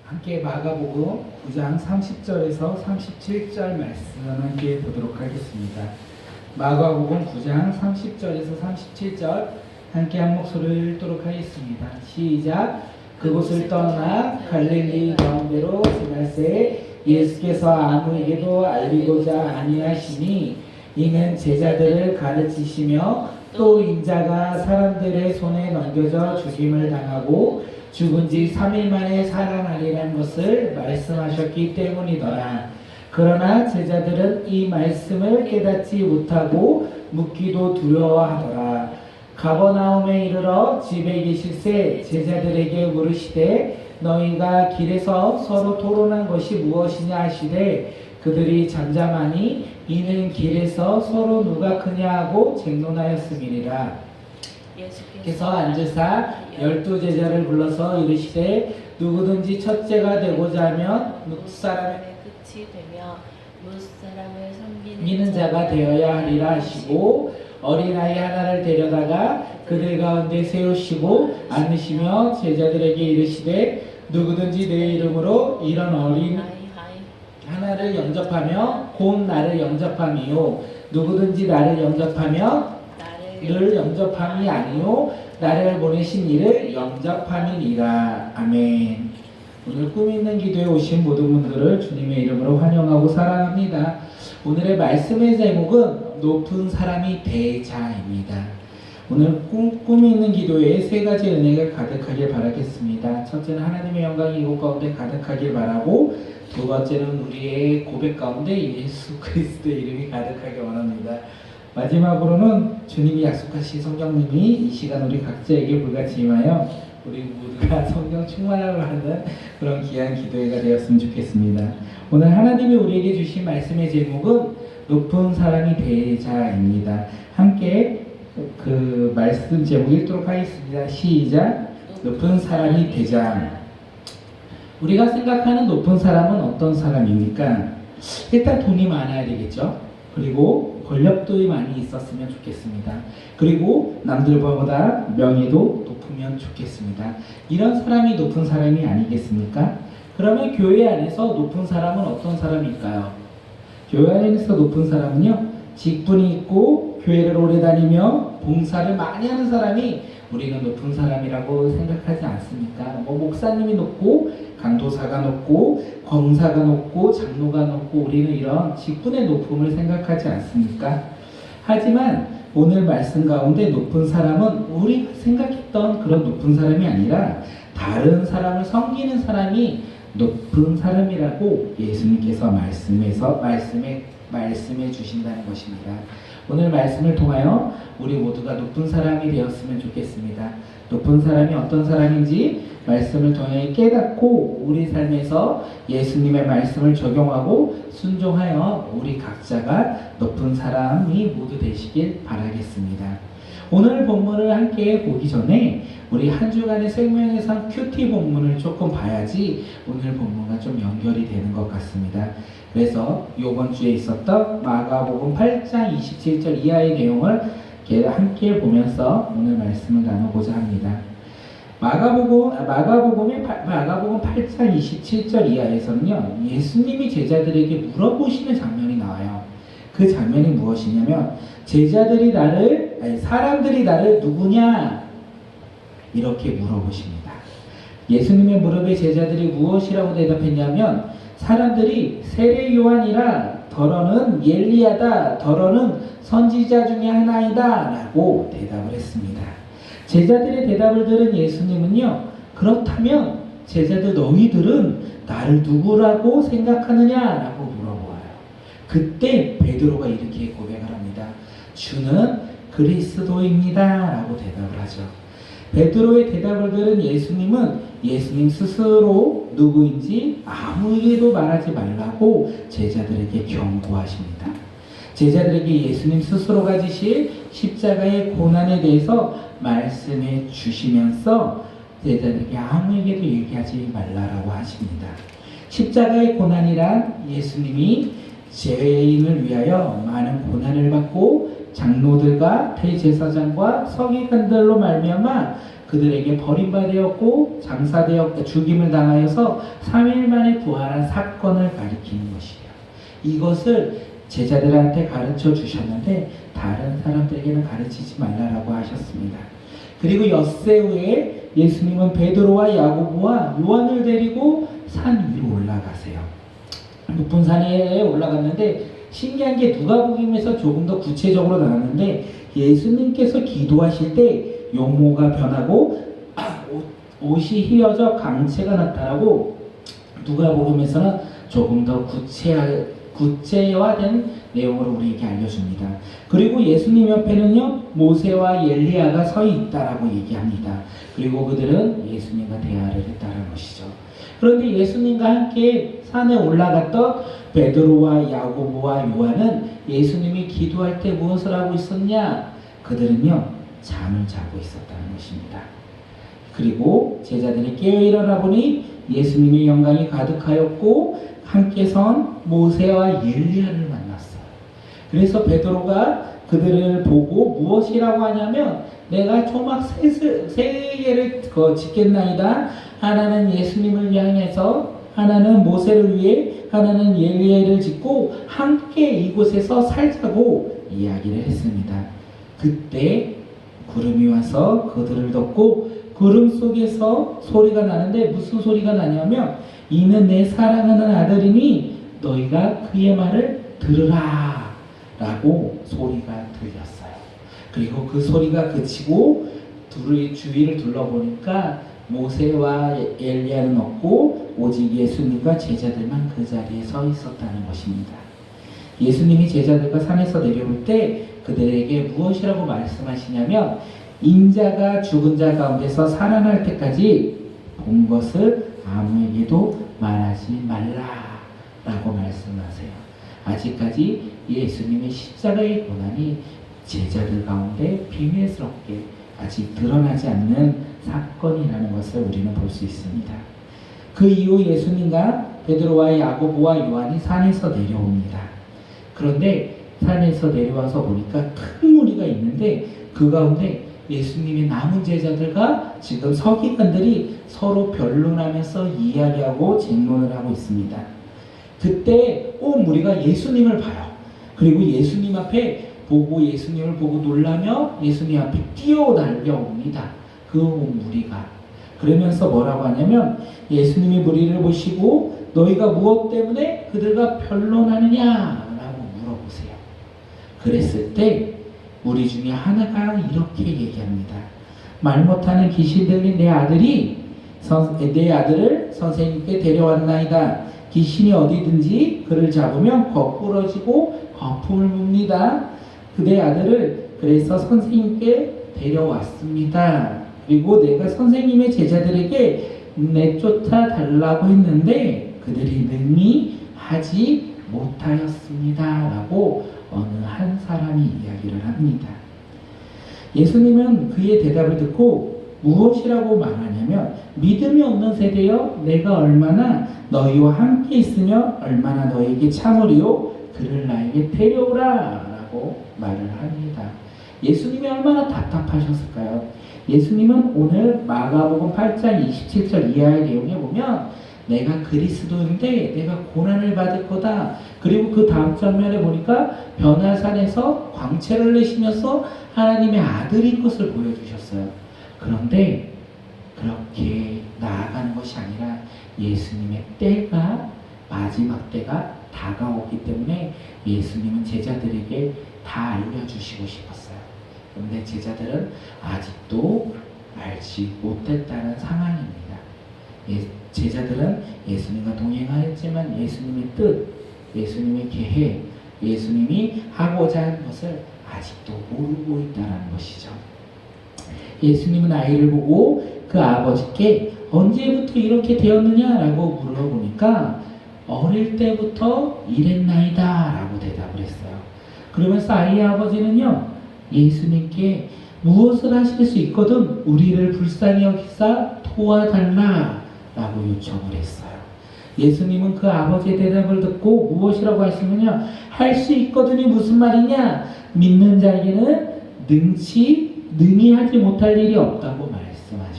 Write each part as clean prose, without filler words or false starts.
함께 마가복음 9장 30절에서 37절 말씀 함께 보도록 하겠습니다. 마가복음 9장 30절에서 37절 함께 한 목소리를 읽도록 하겠습니다. 시작. 그곳을 떠나 갈릴리 가운데로 지날새 예수께서 아무에게도 알리고자 아니하시니 이는 제자들을 가르치시며 또 인자가 사람들의 손에 넘겨져 죽임을 당하고 죽은 지 3일 만에 살아나리라는 것을 말씀하셨기 때문이더라. 그러나 제자들은 이 말씀을 깨닫지 못하고 묻기도 두려워하더라. 가버나움에 이르러 집에 계실새 제자들에게 물으시되 너희가 길에서 서로 토론한 것이 무엇이냐 하시되 그들이 잠잠하니 이는 길에서 서로 누가 크냐 하고 쟁론하였음이니라. 예수께서 앉으사 12제자를 불러서 이르시되 누구든지 첫째가 되고자 하면 뭇사람의 끝이 되며 무사람을 섬기는 자가 되어야 하리라 하시고 어린아이 하나를 데려다가 그들 가운데 세우시고 앉으시며 제자들에게 이르시되 누구든지 내 이름으로 이런 어린 하나를 영접하며 곧 나를 영접함이요 누구든지 나를 영접하며 를 영접함이 아니요 나를 보내신 이를 영접함이니라. 아멘. 오늘 꿈 있는 기도에 오신 모든 분들을 주님의 이름으로 환영하고 사랑합니다. 오늘의 말씀의 제목은 높은 사람이 되자입니다. 오늘 꿈 있는 기도에 세 가지 은혜가 가득하길 바라겠습니다. 첫째는 하나님의 영광이 이곳 가운데 가득하길 바라고, 두 번째는 우리의 고백 가운데 예수 그리스도의 이름이 가득하길 원합니다. 마지막으로는 주님이 약속하신 성령님이 이 시간 우리 각자에게 불같이 임하여 우리 모두가 성령 충만함을 하는 그런 귀한 기도회가 되었으면 좋겠습니다. 오늘 하나님이 우리에게 주신 말씀의 제목은 높은 사람이 되자입니다. 함께 그 말씀 제목 읽도록 하겠습니다. 시작. 높은 사람이 되자. 우리가 생각하는 높은 사람은 어떤 사람입니까? 일단 돈이 많아야 되겠죠. 그리고 권력도 많이 있었으면 좋겠습니다. 그리고 남들보다 명예도 높으면 좋겠습니다. 이런 사람이 높은 사람이 아니겠습니까? 그러면 교회 안에서 높은 사람은 어떤 사람일까요? 교회 안에서 높은 사람은요, 직분이 있고 교회를 오래 다니며 봉사를 많이 하는 사람이 우리는 높은 사람이라고 생각하지 않습니까? 목사님이 높고 강도사가 높고 검사가 높고 장로가 높고 우리는 이런 직분의 높음을 생각하지 않습니까? 하지만 오늘 말씀 가운데 높은 사람은 우리가 생각했던 그런 높은 사람이 아니라 다른 사람을 섬기는 사람이 높은 사람이라고 예수님께서 말씀해 주신다는 것입니다. 오늘 말씀을 통하여 우리 모두가 높은 사람이 되었으면 좋겠습니다. 높은 사람이 어떤 사람인지 말씀을 통해 깨닫고 우리 삶에서 예수님의 말씀을 적용하고 순종하여 우리 각자가 높은 사람이 모두 되시길 바라겠습니다. 오늘 본문을 함께 보기 전에 우리 한 주간의 생명의상 큐티 본문을 조금 봐야지 오늘 본문과 좀 연결이 되는 것 같습니다. 그래서 이번 주에 있었던 마가복음 8장 27절 이하의 내용을 함께 보면서 오늘 말씀을 나누고자 합니다. 마가복음 8장 27절 이하에서는요, 예수님이 제자들에게 물어보시는 장면이 나와요. 그 장면이 무엇이냐면 사람들이 나를 누구냐? 이렇게 물어보십니다. 예수님의 무릎에 제자들이 무엇이라고 대답했냐면 사람들이 세례 요한이라 더러는 엘리야다 더러는 선지자 중에 하나이다 라고 대답을 했습니다. 제자들의 대답을 들은 예수님은요, 그렇다면 제자들 너희들은 나를 누구라고 생각하느냐? 라고 물어보아요. 그때 베드로가 이렇게 고백을 합니다. 주는 그리스도입니다 라고 대답을 하죠. 베드로의 대답을 들은 예수님은 예수님 스스로 누구인지 아무에게도 말하지 말라고 제자들에게 경고하십니다. 제자들에게 예수님 스스로가 지실 십자가의 고난에 대해서 말씀해 주시면서 제자들에게 아무에게도 얘기하지 말라라고 하십니다. 십자가의 고난이란 예수님이 죄인을 위하여 많은 고난을 받고 장로들과 대제사장과 서기관들로 말미암아 그 그들에게 버림받았고 장사되었고 죽임을 당하여서 3일 만에 부활한 사건을 가리키는 것이에요. 이것을 제자들한테 가르쳐 주셨는데 다른 사람들에게는 가르치지 말라라고 하셨습니다. 그리고 엿새 후에 예수님은 베드로와 야고보와 요한을 데리고 산 위로 올라가세요. 높은 산에 올라갔는데 신기한 게 누가복음에서 조금 더 구체적으로 나왔는데 예수님께서 기도하실 때 용모가 변하고 옷이 휘어져 강체가 나타나고 누가복음에서는 조금 더 구체화된 내용으로 우리에게 알려줍니다. 그리고 예수님 옆에는요 모세와 엘리야가 서 있다라고 얘기합니다. 그리고 그들은 예수님과 대화를 했다는 것이죠. 그런데 예수님과 함께 산에 올라갔던 베드로와 야고보와 요한은 예수님이 기도할 때 무엇을 하고 있었냐? 그들은요 잠을 자고 있었다는 것입니다. 그리고 제자들이 깨어 일어나 보니 예수님의 영광이 가득하였고 함께 선 모세와 엘리야를 만났어요. 그래서 베드로가 그들을 보고 무엇이라고 하냐면 내가 초막 세 개를 짓겠나이다. 하나는 예수님을 향해서, 하나는 모세를 위해, 하나는 엘리야를 짓고 함께 이곳에서 살자고 이야기를 했습니다. 그때 구름이 와서 그들을 덮고 구름 속에서 소리가 나는데 무슨 소리가 나냐면 이는 내 사랑하는 아들이니 너희가 그의 말을 들으라 라고 소리가 들렸어요. 그리고 그 소리가 그치고 둘의 주위를 둘러보니까 모세와 엘리야는 없고 오직 예수님과 제자들만 그 자리에 서 있었다는 것입니다. 예수님이 제자들과 산에서 내려올 때 그들에게 무엇이라고 말씀하시냐면 인자가 죽은 자 가운데서 살아날 때까지 본 것을 아무에게도 말하지 말라라고 말씀하세요. 아직까지 예수님의 십자가의 고난이 제자들 가운데 비밀스럽게 아직 드러나지 않는 사건이라는 것을 우리는 볼 수 있습니다. 그 이후 예수님과 베드로와 야고보와 요한이 산에서 내려옵니다. 그런데 산에서 내려와서 보니까 큰 무리가 있는데 그 가운데 예수님의 남은 제자들과 지금 서기관들이 서로 변론하면서 이야기하고 쟁론을 하고 있습니다. 그때 온 무리가 예수님을 봐요. 그리고 예수님 앞에 예수님을 보고 놀라며 예수님 앞에 뛰어 달려옵니다. 그 온 무리가. 그러면서 뭐라고 하냐면 예수님이 무리를 보시고 너희가 무엇 때문에 그들과 변론하느냐라고 물어보세요. 그랬을 때 무리 중에 하나가 이렇게 얘기합니다. 말 못하는 귀신 들린 내 아들을 선생님께 데려왔나이다. 귀신이 어디든지 그를 잡으면 거꾸러지고 거품을 뭅니다. 그대 아들을 그래서 선생님께 데려왔습니다. 그리고 내가 선생님의 제자들에게 내쫓아 달라고 했는데 그들이 능히 하지 못하였습니다. 라고 어느 한 사람이 이야기를 합니다. 예수님은 그의 대답을 듣고 무엇이라고 말하냐면 믿음이 없는 세대여 내가 얼마나 너희와 함께 있으며 얼마나 너희에게 참으리요 그를 나에게 데려오라 라고 말을 합니다. 예수님이 얼마나 답답하셨을까요? 예수님은 오늘 마가복음 8장 27절 이하의 내용에 보면 내가 그리스도인데 내가 고난을 받을 거다. 그리고 그 다음 장면에 보니까 변화산에서 광채를 내시면서 하나님의 아들인 것을 보여주셨어요. 그런데 그렇게 나아가는 것이 아니라 예수님의 때가 마지막 때가 다가오기 때문에 예수님은 제자들에게 다 알려주시고 싶었어요. 그런데 제자들은 아직도 알지 못했다는 상황입니다. 제자들은 예수님과 동행하였지만 예수님의 뜻, 예수님의 계획, 예수님이 하고자 하는 것을 아직도 모르고 있다는 것이죠. 예수님은 아이를 보고 그 아버지께 언제부터 이렇게 되었느냐라고 물어보니까 어릴 때부터 이랬나이다 라고 대답을 했어요. 그러면서 아이의 아버지는요 예수님께 무엇을 하실 수 있거든 우리를 불쌍히 여기사 도와달라 라고 요청을 했어요. 예수님은 그 아버지의 대답을 듣고 무엇이라고 하시느냐 할 수 있거든이 무슨 말이냐 믿는 자에게는 능히 하지 못할 일이 없다고 말씀하셨어요.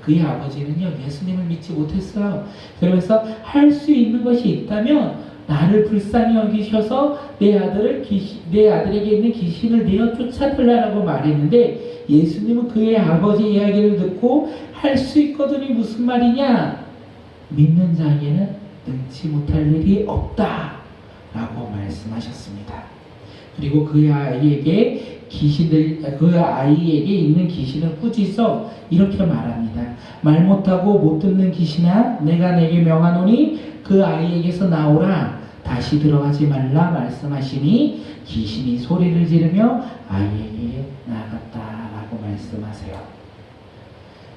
그의 아버지는요, 예수님을 믿지 못했어요. 그러면서 할 수 있는 것이 있다면 나를 불쌍히 여기셔서 내 아들에게 있는 귀신을 내어 쫓아들라라고 말했는데, 예수님은 그의 아버지 이야기를 듣고 할 수 있거든이 무슨 말이냐? 믿는 자에게는 능치 못할 일이 없다 라고 말씀하셨습니다. 그리고 그 아이에게 있는 귀신을 꾸짖어 이렇게 말합니다. 말 못하고 못 듣는 귀신아, 내가 내게 명하노니 그 아이에게서 나오라. 다시 들어가지 말라 말씀하시니 귀신이 소리를 지르며 아이에게 나아갔다라고 말씀하세요.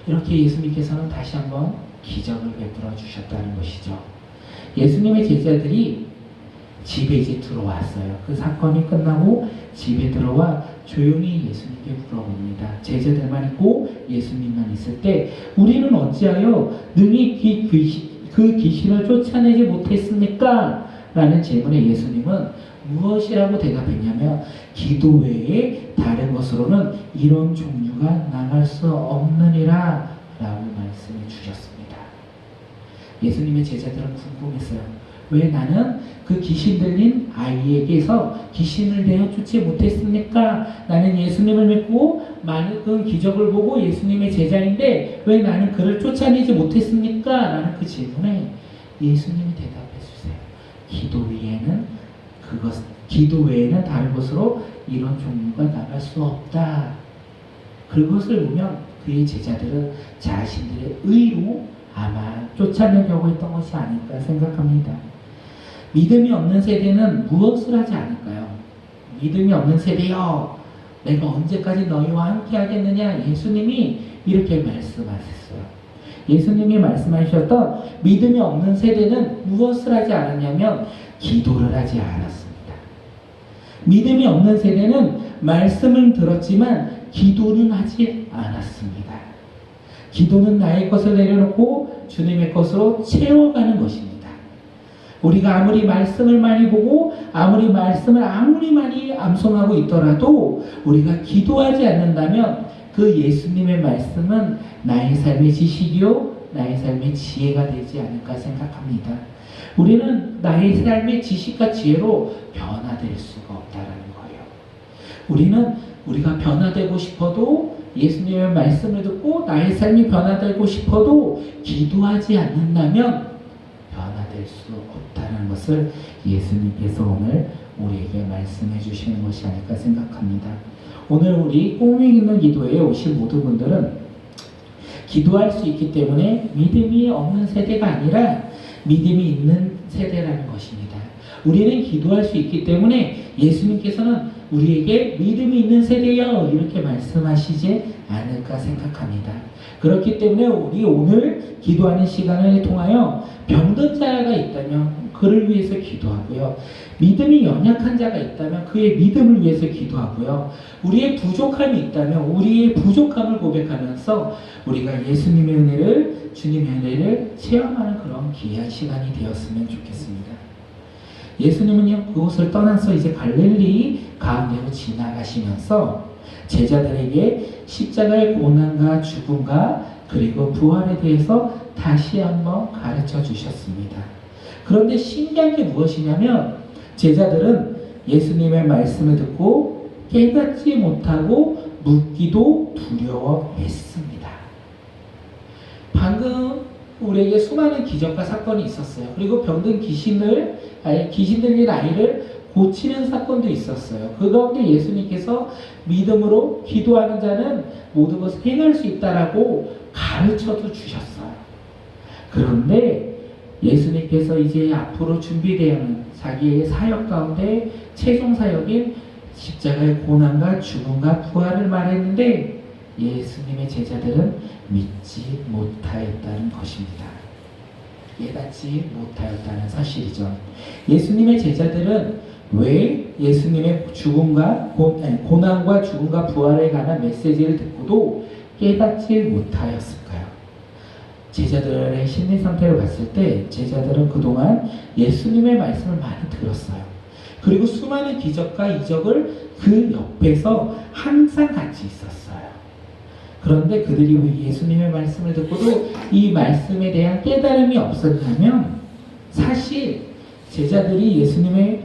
이렇게 예수님께서는 다시 한번 기적을 베풀어 주셨다는 것이죠. 예수님의 제자들이 집에 이제 들어왔어요. 그 사건이 끝나고 집에 들어와 조용히 예수님께 물어봅니다. 제자들만 있고 예수님만 있을 때 우리는 어찌하여 능히 그 귀신을 쫓아내지 못했습니까? 라는 질문에 예수님은 무엇이라고 대답했냐면, 기도 외에 다른 것으로는 이런 종류가 나갈 수 없느니라 라고 말씀해 주셨습니다. 예수님의 제자들은 궁금했어요. 왜 나는 그 귀신 들린 아이에게서 귀신을 내어 쫓지 못했습니까? 나는 예수님을 믿고 많은 기적을 보고 예수님의 제자인데 왜 나는 그를 쫓아내지 못했습니까? 라는 그 질문에 예수님이 대답해 주세요. 기도 외에는 다른 것으로 이런 종류가 나갈 수 없다. 그것을 보면 그의 제자들은 자신들의 의로 아마 쫓아내려고 했던 것이 아닐까 생각합니다. 믿음이 없는 세대는 무엇을 하지 않을까요? 믿음이 없는 세대여, 내가 언제까지 너희와 함께 하겠느냐? 예수님이 이렇게 말씀하셨어요. 예수님이 말씀하셨던 믿음이 없는 세대는 무엇을 하지 않았냐면 기도를 하지 않았습니다. 믿음이 없는 세대는 말씀을 들었지만 기도는 하지 않았습니다. 기도는 나의 것을 내려놓고 주님의 것으로 채워가는 것입니다. 우리가 아무리 말씀을 많이 보고 말씀을 아무리 많이 암송하고 있더라도 우리가 기도하지 않는다면 그 예수님의 말씀은 나의 삶의 지식이요 나의 삶의 지혜가 되지 않을까 생각합니다. 우리는 나의 삶의 지식과 지혜로 변화될 수가 없다라는 거예요. 우리가 변화되고 싶어도 예수님의 말씀을 듣고 나의 삶이 변화되고 싶어도 기도하지 않는다면 변화될 수 없다는 것을 예수님께서 오늘 우리에게 말씀해 주시는 것이 아닐까 생각합니다. 오늘 우리 꿈이 있는 기도회에 오신 모든 분들은 기도할 수 있기 때문에 믿음이 없는 세대가 아니라 믿음이 있는 세대라는 것입니다. 우리는 기도할 수 있기 때문에 예수님께서는 우리에게 믿음이 있는 세대여 이렇게 말씀하시지 않을까 생각합니다. 그렇기 때문에 우리 오늘 기도하는 시간을 통하여 병든 자가 있다면 그를 위해서 기도하고요. 믿음이 연약한 자가 있다면 그의 믿음을 위해서 기도하고요. 우리의 부족함이 있다면 우리의 부족함을 고백하면서 우리가 예수님의 은혜를, 주님의 은혜를 체험하는 그런 귀한 시간이 되었으면 좋겠습니다. 예수님은요, 그곳을 떠나서 이제 갈릴리 가운데로 지나가시면서 제자들에게 십자가의 고난과 죽음과 그리고 부활에 대해서 다시 한번 가르쳐 주셨습니다. 그런데 신기한 게 무엇이냐면 제자들은 예수님의 말씀을 듣고 깨닫지 못하고 묻기도 두려워했습니다. 방금 우리에게 수많은 기적과 사건이 있었어요. 그리고 병든 귀신 들린 아이를 고치는 사건도 있었어요. 그 가운데 예수님께서 믿음으로 기도하는 자는 모든 것을 행할 수 있다라고 가르쳐도 주셨어요. 그런데 예수님께서 이제 앞으로 준비되는 자기의 사역 가운데 최종 사역인 십자가의 고난과 죽음과 부활을 말했는데 예수님의 제자들은 믿지 못하였다는 것입니다. 깨닫지 못하였다는 사실이죠. 예수님의 제자들은 왜 예수님의 고난과 죽음과 부활에 관한 메시지를 듣고도 깨닫지 못하였을까요? 제자들의 심리 상태를 봤을 때 제자들은 그동안 예수님의 말씀을 많이 들었어요. 그리고 수많은 기적과 이적을 그 옆에서 항상 같이 있었어요. 그런데 그들이 왜 예수님의 말씀을 듣고도 이 말씀에 대한 깨달음이 없었냐면 사실 제자들이 예수님의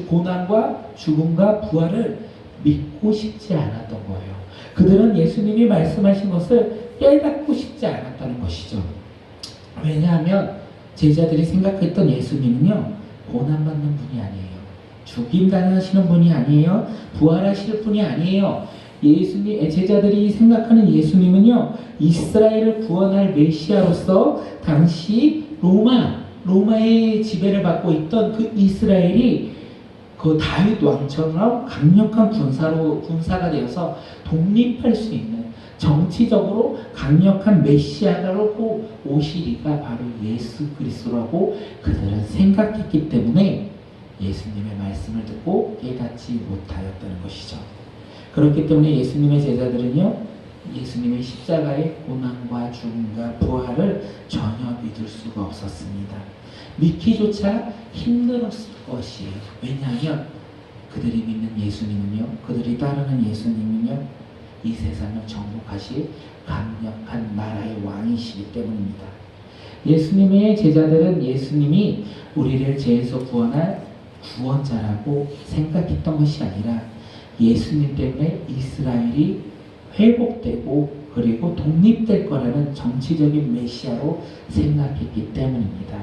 고난과 죽음과 부활을 믿고 싶지 않았던 거예요. 그들은 예수님이 말씀하신 것을 깨닫고 싶지 않았다는 것이죠. 왜냐하면 제자들이 생각했던 예수님은요, 고난받는 분이 아니에요. 죽임당하시는 분이 아니에요. 부활하실 분이 아니에요. 제자들이 생각하는 예수님은요, 이스라엘을 구원할 메시아로서 당시 로마의 지배를 받고 있던 그 이스라엘이 그 다윗 왕처럼 강력한 군사가 되어서 독립할 수 있는 정치적으로 강력한 메시아로 오시리가 바로 예수 그리스도라고 그들은 생각했기 때문에 예수님의 말씀을 듣고 깨닫지 못하였다는 것이죠. 그렇기 때문에 예수님의 제자들은요, 예수님의 십자가의 고난과 죽음과 부활을 전혀 믿을 수가 없었습니다. 믿기조차 힘들었을 것이에요. 왜냐하면 그들이 믿는 예수님은요, 그들이 따르는 예수님은요, 이 세상을 정복하실 강력한 나라의 왕이시기 때문입니다. 예수님의 제자들은 예수님이 우리를 죄에서 구원할 구원자라고 생각했던 것이 아니라 예수님 때문에 이스라엘이 회복되고 그리고 독립될 거라는 정치적인 메시아로 생각했기 때문입니다.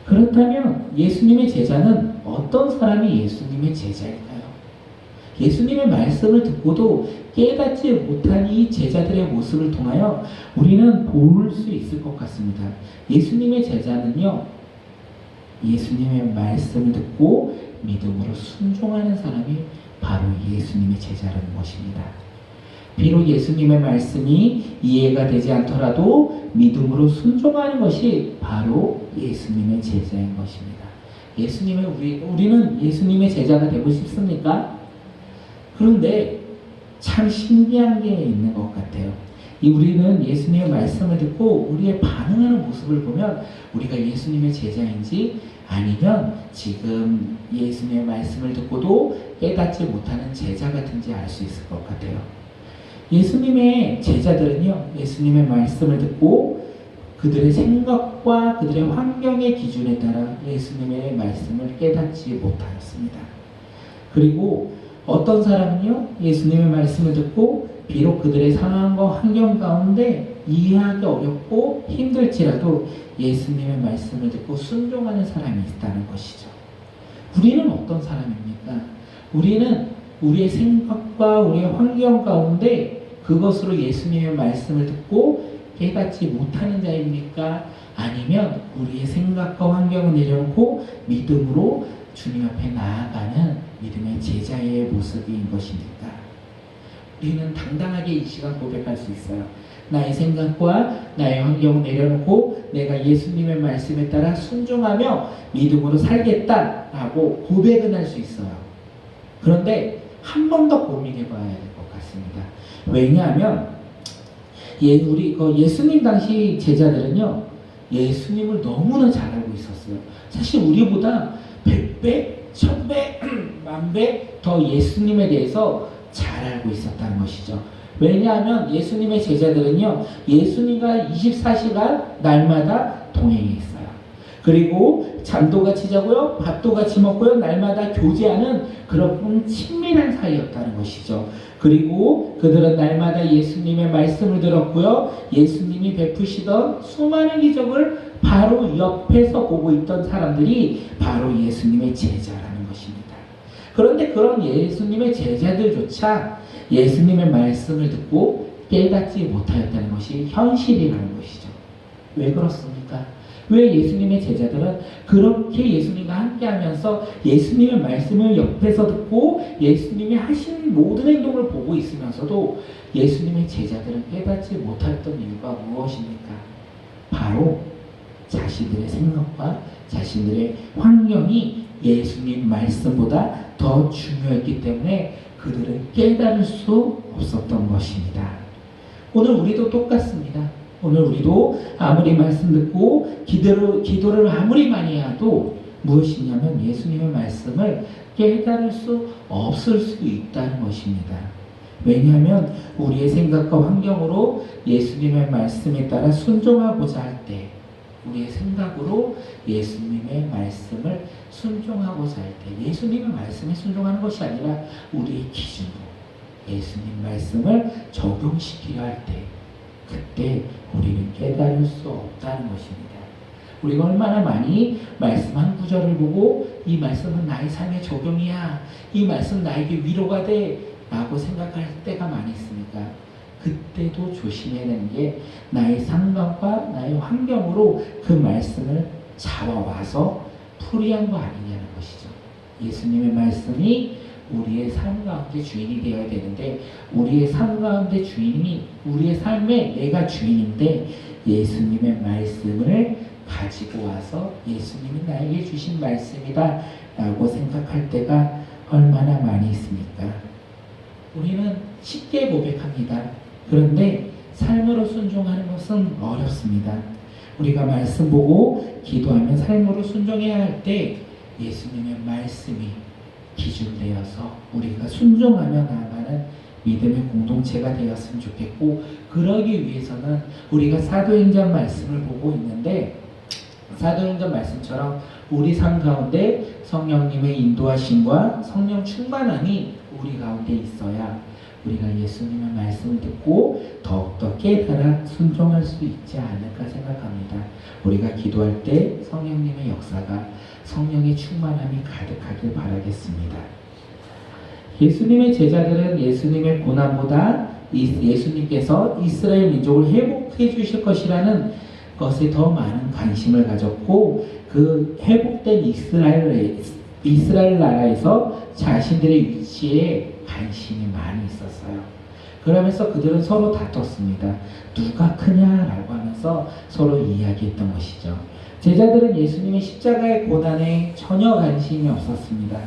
그렇다면 예수님의 제자는 어떤 사람이 예수님의 제자일까요? 예수님의 말씀을 듣고도 깨닫지 못한 이 제자들의 모습을 통하여 우리는 볼 수 있을 것 같습니다. 예수님의 제자는요, 예수님의 말씀을 듣고 믿음으로 순종하는 사람이 바로 예수님의 제자라는 것입니다. 비록 예수님의 말씀이 이해가 되지 않더라도 믿음으로 순종하는 것이 바로 예수님의 제자인 것입니다. 우리는 예수님의 제자가 되고 싶습니까? 그런데 참 신기한 게 있는 것 같아요. 우리는 예수님의 말씀을 듣고 우리의 반응하는 모습을 보면 우리가 예수님의 제자인지 아니면 지금 예수님의 말씀을 듣고도 깨닫지 못하는 제자 같은지 알 수 있을 것 같아요. 예수님의 제자들은요, 예수님의 말씀을 듣고 그들의 생각과 그들의 환경의 기준에 따라 예수님의 말씀을 깨닫지 못하였습니다. 그리고 어떤 사람은요, 예수님의 말씀을 듣고 비록 그들의 상황과 환경 가운데 이해하기 어렵고 힘들지라도 예수님의 말씀을 듣고 순종하는 사람이 있다는 것이죠. 우리는 어떤 사람입니까? 우리는 우리의 생각과 우리의 환경 가운데 그것으로 예수님의 말씀을 듣고 깨닫지 못하는 자입니까? 아니면 우리의 생각과 환경을 내려놓고 믿음으로 주님 앞에 나아가는 믿음의 제자의 모습인 것입니까? 우리는 당당하게 이 시간 고백할 수 있어요. 나의 생각과 나의 환경을 내려놓고 내가 예수님의 말씀에 따라 순종하며 믿음으로 살겠다라고 고백은 할 수 있어요. 그런데 한 번 더 고민해 봐야 될 것 같습니다. 왜냐하면 예수님 당시 제자들은요, 예수님을 너무나 잘 알고 있었어요. 사실 우리보다 100배, 1000배, 10,000배 더 예수님에 대해서 잘 알고 있었다는 것이죠. 왜냐하면 예수님의 제자들은요, 예수님과 24시간 날마다 동행했어요. 그리고 잠도 같이 자고요, 밥도 같이 먹고요, 날마다 교제하는 그런 친밀한 사이였다는 것이죠. 그리고 그들은 날마다 예수님의 말씀을 들었고요, 예수님이 베푸시던 수많은 기적을 바로 옆에서 보고 있던 사람들이 바로 예수님의 제자라는 것입니다. 그런데 그런 예수님의 제자들조차 예수님의 말씀을 듣고 깨닫지 못하였다는 것이 현실이라는 것이죠. 왜 그렇습니까? 왜 예수님의 제자들은 그렇게 예수님과 함께하면서 예수님의 말씀을 옆에서 듣고 예수님이 하신 모든 행동을 보고 있으면서도 예수님의 제자들은 깨닫지 못했던 이유가 무엇입니까? 바로 자신들의 생각과 자신들의 환경이 예수님 말씀보다 더 중요했기 때문에 그들은 깨달을 수 없었던 것입니다. 오늘 우리도 똑같습니다. 오늘 우리도 아무리 말씀 듣고 기도를 아무리 많이 해도 무엇이냐면 예수님의 말씀을 깨달을 수 없을 수 있다는 것입니다. 왜냐하면 우리의 생각과 환경으로 예수님의 말씀에 따라 순종하고자 할 때, 우리의 생각으로 예수님의 말씀을 순종하고자 할 때, 예수님의 말씀에 순종하는 것이 아니라 우리의 기준으로 예수님 말씀을 적용시키려 할 때, 그때 우리는 깨달을 수 없다는 것입니다. 우리가 얼마나 많이 말씀 한 구절을 보고 이 말씀은 나의 삶의 적용이야, 이 말씀 나에게 위로가 돼 라고 생각할 때가 많이 있습니까? 그때도 조심해야 되는 게 나의 상황과 나의 환경으로 그 말씀을 잡아와서 풀이한 거 아니냐는 것이죠. 예수님의 말씀이 우리의 삶 가운데 주인이 되어야 되는데, 우리의 삶 가운데 주인이 우리의 삶에 내가 주인인데 예수님의 말씀을 가지고 와서 예수님이 나에게 주신 말씀이다 라고 생각할 때가 얼마나 많이 있습니까? 우리는 쉽게 고백합니다. 그런데 삶으로 순종하는 것은 어렵습니다. 우리가 말씀 보고 기도하며 삶으로 순종해야 할 때 예수님의 말씀이 기준되어서 우리가 순종하며 나아가는 믿음의 공동체가 되었으면 좋겠고, 그러기 위해서는 우리가 사도행전 말씀을 보고 있는데, 사도행전 말씀처럼 우리 삶 가운데 성령님의 인도하심과 성령 충만함이 우리 가운데 있어야 우리가 예수님의 말씀을 듣고 더욱더 깨달아 순종할 수 있지 않을까 생각합니다. 우리가 기도할 때 성령님의 역사가, 성령의 충만함이 가득하길 바라겠습니다. 예수님의 제자들은 예수님의 고난보다 예수님께서 이스라엘 민족을 회복해 주실 것이라는 것에 더 많은 관심을 가졌고, 그 회복된 이스라엘 나라에서 자신들의 위치에 관심이 많이 있었어요. 그러면서 그들은 서로 다퉜습니다. 누가 크냐라고 하면서 서로 이야기했던 것이죠. 제자들은 예수님의 십자가의 고난에 전혀 관심이 없었습니다.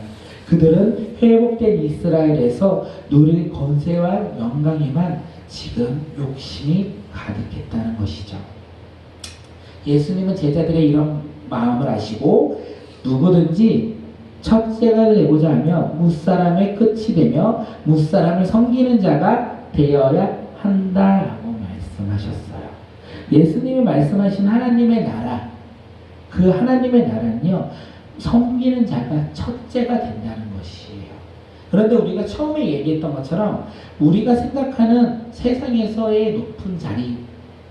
그들은 회복된 이스라엘에서 누릴 권세와 영광에만 지금 욕심이 가득했다는 것이죠. 예수님은 제자들의 이런 마음을 아시고 누구든지 첫째가 되고자 하며 무사람의 끝이 되며 무사람을 섬기는 자가 되어야 한다라고 말씀하셨어요. 예수님이 말씀하신 하나님의 나라, 그 하나님의 나라는요, 섬기는 자가 첫째가 된다는 것이에요. 그런데 우리가 처음에 얘기했던 것처럼 우리가 생각하는 세상에서의 높은 자리,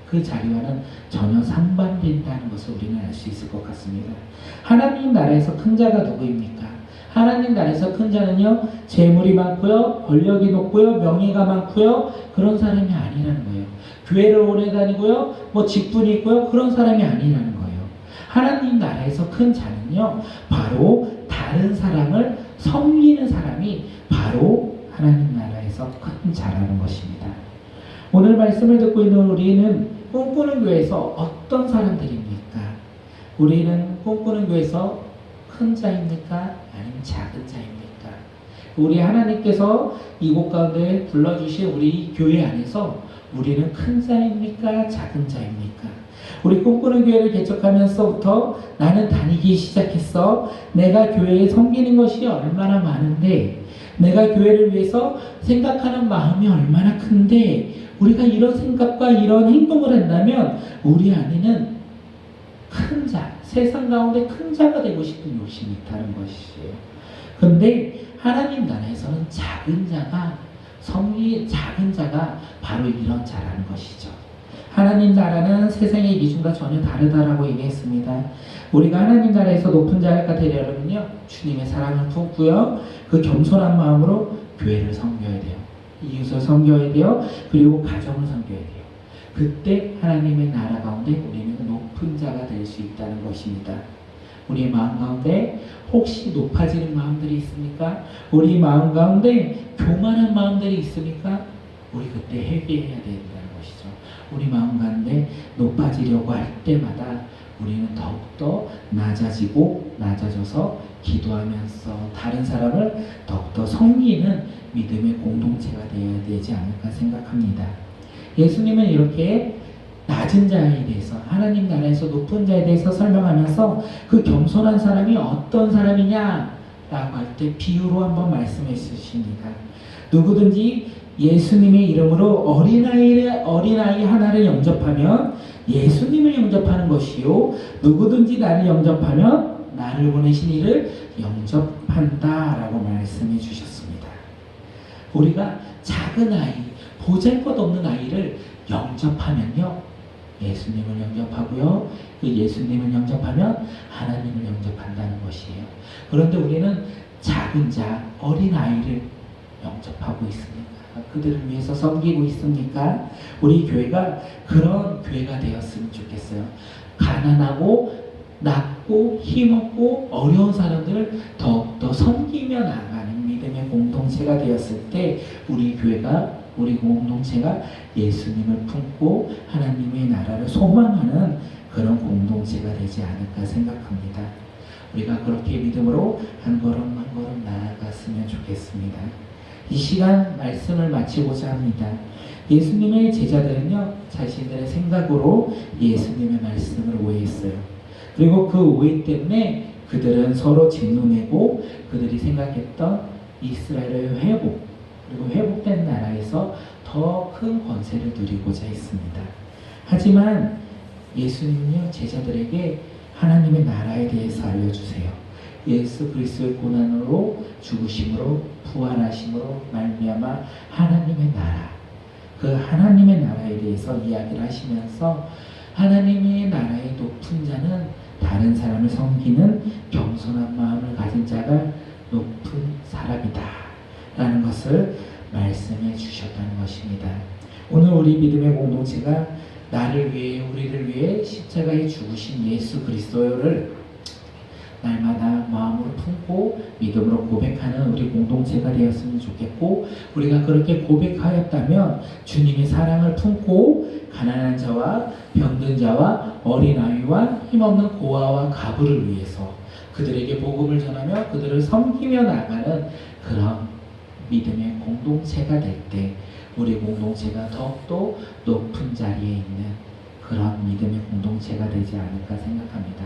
그 자리와는 전혀 상반된다는 것을 우리는 알 수 있을 것 같습니다. 하나님 나라에서 큰 자가 누구입니까? 하나님 나라에서 큰 자는요, 재물이 많고요, 권력이 높고요, 명예가 많고요, 그런 사람이 아니라는 거예요. 교회를 오래 다니고요, 뭐 직분이 있고요, 그런 사람이 아니라는 거예요. 하나님 나라에서 큰 자는요, 바로 다른 사람을 섬기는 사람이 바로 하나님 나라에서 큰 자라는 것입니다. 오늘 말씀을 듣고 있는 우리는 꿈꾸는 교회에서 어떤 사람들입니까? 우리는 꿈꾸는 교회에서 큰 자입니까? 아니면 작은 자입니까? 우리 하나님께서 이곳 가운데 불러주신 우리 교회 안에서 우리는 큰 자입니까? 작은 자입니까? 우리 꿈꾸는 교회를 개척하면서부터 나는 다니기 시작했어. 내가 교회에 섬기는 것이 얼마나 많은데, 내가 교회를 위해서 생각하는 마음이 얼마나 큰데, 우리가 이런 생각과 이런 행동을 한다면 우리 안에는 큰 자, 세상 가운데 큰 자가 되고 싶은 욕심이 있다는 것이에요. 그런데 하나님 나라에서는 작은 자가 바로 이런 자라는 것이죠. 하나님 나라는 세상의 기준과 전혀 다르다라고 얘기했습니다. 우리가 하나님 나라에서 높은 자가 되려면요, 주님의 사랑을 품고요, 그 겸손한 마음으로 교회를 섬겨야 돼요. 이웃을 섬겨야 돼요. 그리고 가정을 섬겨야 돼요. 그때 하나님의 나라 가운데 우리는 높은 자가 될 수 있다는 것입니다. 우리 마음 가운데 혹시 높아지는 마음들이 있습니까? 우리 마음 가운데 교만한 마음들이 있습니까? 우리 그때 회개해야 된다는 것이죠. 우리 마음 가운데 높아지려고 할 때마다 우리는 더욱더 낮아져서 기도하면서 다른 사람을 더욱더 섬기는 믿음의 공동체가 되어야 되지 않을까 생각합니다. 예수님은 이렇게 낮은 자에 대해서, 하나님 나라에서 높은 자에 대해서 설명하면서 그 겸손한 사람이 어떤 사람이냐 라고 할 때 비유로 한번 말씀해 주십니다. 누구든지 예수님의 이름으로 어린아이 하나를 영접하면 예수님을 영접하는 것이요 누구든지 나를 영접하면 나를 보내신 이를 영접한다라고 말씀해 주셨습니다. 우리가 작은 아이, 보잘것없는 아이를 영접하면요 예수님을 영접하고요 그 예수님을 영접하면 하나님을 영접한다는 것이에요. 그런데 우리는 작은 자, 어린 아이를 영접하고 있습니까? 그들을 위해서 섬기고 있습니까? 우리 교회가 그런 교회가 되었으면 좋겠어요. 가난하고 낮고 힘없고 어려운 사람들을 더욱더 섬기며 나아가는 믿음의 공동체가 되었을 때 우리 교회가, 우리 공동체가 예수님을 품고 하나님의 나라를 소망하는 그런 공동체가 되지 않을까 생각합니다. 우리가 그렇게 믿음으로 한 걸음 한 걸음 나아갔으면 좋겠습니다. 이 시간 말씀을 마치고자 합니다. 예수님의 제자들은요 자신들의 생각으로 예수님의 말씀을 오해했어요. 그리고 그 오해 때문에 그들은 서로 진노내고 그들이 생각했던 이스라엘의 회복 그리고 회복된 나라에서 더 큰 권세를 누리고자 했습니다. 하지만 예수님은요 제자들에게 하나님의 나라에 대해서 알려주세요. 예수 그리스도의 고난으로 죽으심으로 부활하심으로 말미암아 하나님의 나라, 그 하나님의 나라에 대해서 이야기를 하시면서 하나님의 나라의 높은 자는 다른 사람을 섬기는 겸손한 마음을 가진 자가 높은 사람이다 라는 것을 말씀해 주셨다는 것입니다. 오늘 우리 믿음의 공동체가 나를 위해 우리를 위해 십자가에 죽으신 예수 그리스도를 날마다 마음으로 품고 믿음으로 고백하는 우리 공동체가 되었으면 좋겠고 우리가 그렇게 고백하였다면 주님의 사랑을 품고 가난한 자와 병든 자와 어린아이와 힘없는 고아와 가부를 위해서 그들에게 복음을 전하며 그들을 섬기며 나가는 그런 믿음의 공동체가 될 때 우리 공동체가 더욱더 높은 자리에 있는 그런 믿음의 공동체가 되지 않을까 생각합니다.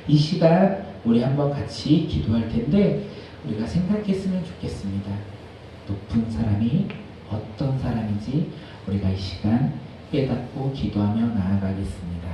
이 시간 우리 한번 같이 기도할 텐데 우리가 생각했으면 좋겠습니다. 높은 사람이 어떤 사람인지 우리가 이 시간 깨닫고 기도하며 나아가겠습니다.